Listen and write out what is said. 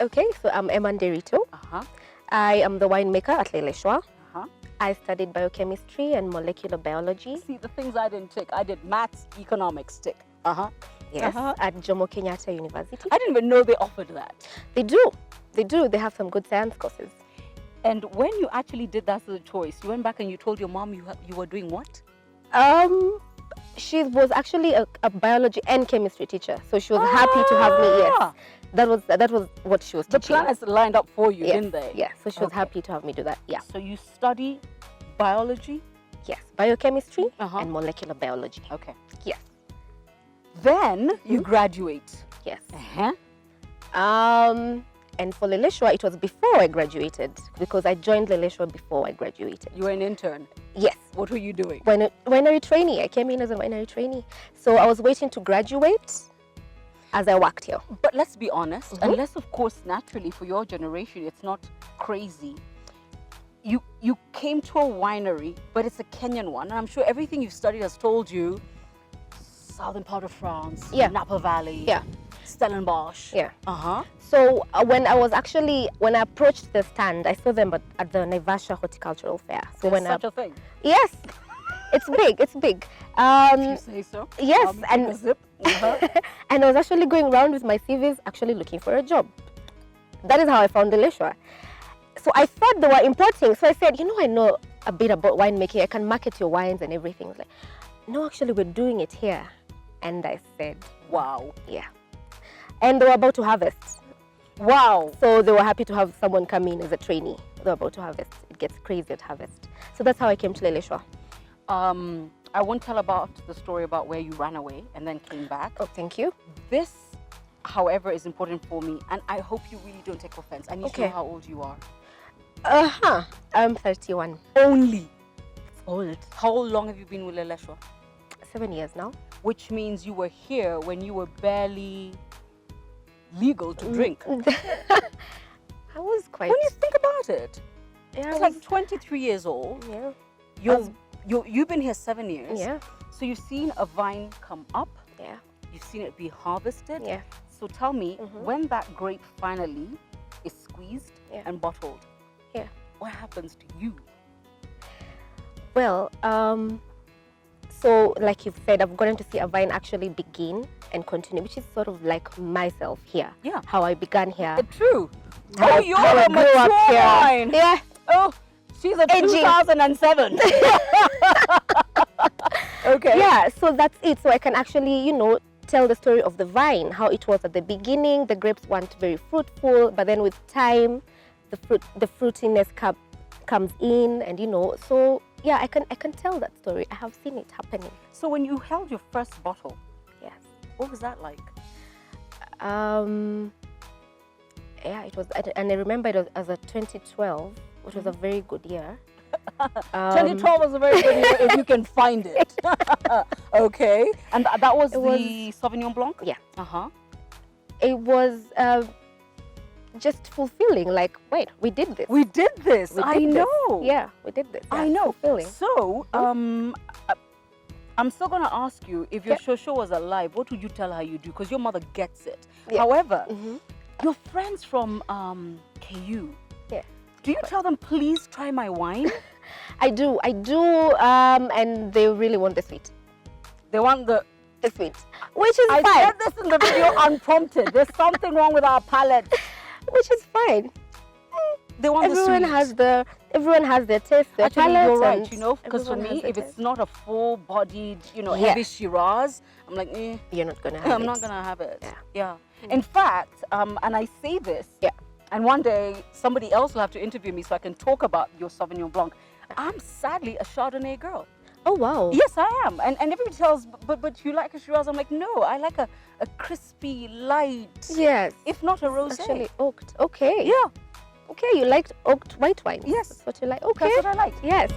Okay, so I'm Emma Nderito. I am the winemaker at Leleshwa. I studied biochemistry and molecular biology. See, the things I didn't take. I did maths, economics, Yes, at Jomo Kenyatta University. I didn't even know they offered that. They do. They do. They have some good science courses. And when you actually did that as a choice, you went back and you told your mom you were doing what? She was actually a biology and chemistry teacher, so she was happy to have me. Yes, that was what she was The teaching. planets lined up for you, Yes, didn't they? Yeah, so she was happy to have me do that. Yeah. So you study biology? Yes, biochemistry and molecular biology. Okay. Yes. Then you graduate. Yes. Uh-huh. And for Leleshwa, it was before I graduated because I joined Leleshwa before I graduated. You were an intern? Yes. What were you doing? Winery trainee. I came in as a winery trainee. So I was waiting to graduate as I worked here. But let's be honest, unless of course naturally for your generation it's not crazy. You came to a winery, but it's a Kenyan one. And I'm sure everything you've studied has told you southern part of France, Napa Valley, Stellenbosch. Yeah. So when I approached the stand, I saw them at the Naivasha Horticultural Fair. So there's such a thing? Yes, it's big. It's big. You say so? Yes, and a zip. and I was actually going around with my CVs, actually looking for a job. That is how I found Leleshwa. So I thought they were importing. So I said, I know a bit about winemaking. I can market your wines and everything. I was like, no, actually, we're doing it here. And I said, wow. Yeah. And they were about to harvest. Wow. So they were happy to have someone come in as a trainee. They were about to harvest. It gets crazy at harvest. So that's how I came to Leleshwa. I won't tell about the story about where you ran away and then came back. Oh, thank you. This, however, is important for me, and I hope you really don't take offense. I need to know how old you are. I'm 31. Only? It's old. How long have you been with Leleshwa? 7 years now. Which means you were here when you were barely legal to drink. I was quite... When you think about it, it's like 23 years old. Yeah. You've been here 7 years. Yeah. So you've seen a vine come up. Yeah. You've seen it be harvested. Yeah. So tell me, when that grape finally is squeezed and bottled, what happens to you? Well, so like you've said, I've gotten to see a vine actually begin and continue, which is sort of like myself here. Yeah. How I began here. True. How you're I a grew up mature here. wine. Yeah. Oh, she's a 2007. Okay. Yeah, so that's it. So I can actually, tell the story of the vine, how it was at the beginning. The grapes weren't very fruitful, but then with time, the fruitiness comes in, and so yeah, I can tell that story. I have seen it happening. So when you held your first bottle, yes, what was that like? Yeah, it was, and I remember it was as a 2012, which was a very good year. 2012 was a very good year if you can find it. Okay, and that was the Sauvignon Blanc? Yeah. It was just fulfilling, like, wait, we did this. We did this. I know. Yeah, we did this. Yeah, I know. Fulfilling. So, I'm still going to ask you, if your shosho was alive, what would you tell her you do? Because your mother gets it. Yeah. However, your friends from KU, do you tell them, please try my wine? I do, and they really want the sweet. They want the sweet, which is fine. I said this in the video unprompted. There's something wrong with our palate. Which is fine. They want everyone has their taste, their Actually, palate. You're right, because for me, if it's not a full-bodied, heavy Shiraz, I'm like, you're not gonna have it. I'm not gonna have it. Yeah. In fact, and I say this, and one day somebody else will have to interview me so I can talk about your Sauvignon Blanc. I'm sadly a Chardonnay girl. Oh wow. Yes, I am. And everybody tells, but you like a Shiraz? I'm like, no, I like a crispy, light. Yes. If not a rosé. Actually oaked. Okay. Yeah. Okay, you liked oaked white wine. Yes. That's what you like. Okay. That's what I like. Yes.